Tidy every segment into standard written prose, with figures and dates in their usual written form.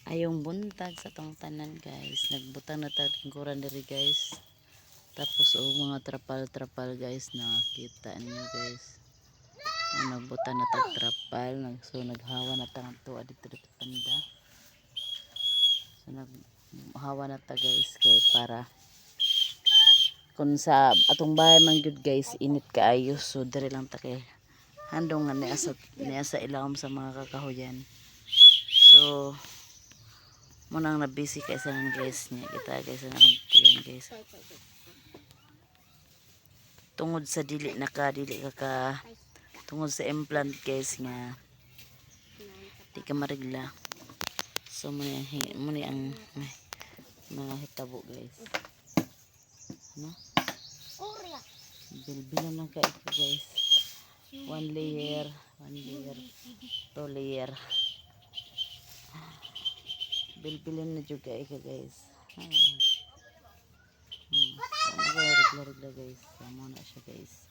Ayong buntag sa tong tanan guys, nagbutang na tagkuran diri guys. Tapos mga trapal-trapal guys, nakita niyo guys. Nagbutang na tag trapal, so naghawa na tang tuwa dito banda. So naghawa na ta guys kay para kung sa atong bahay man gyud guys, init kaayo, so diri lang ta kay handong nga niya sa ilawom sa mga kakahuyan. So munang na busy kay sa guys niya kita guys na kamtiyan guys, tungod sa dili ka tungod sa implant guys nga di ka marigla. So muna ang mga hitabo guys, no? Bilbilan lang ka ito guys, 1 layer 2 layer, bilbilin na juga ika guys. Regla guys, samo na siya guys.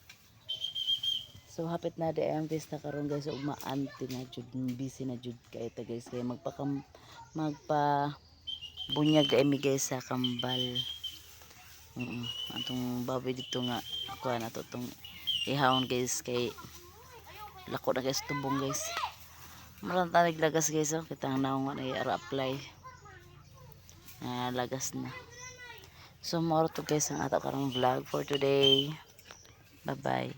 So hapit na di ang pista karon guys, ug maanti na jud, busy na jud kay ta guys, kay magpa bunyag mi guys sa kambal. Atong baboy dito nga kuha na to tong ihawon guys, kay lako na guys tubong guys. Marang tanig lagas guys, oh kitang naong na i-ara apply. Lagas na. So more to guys ang ato karong vlog for today. Bye bye.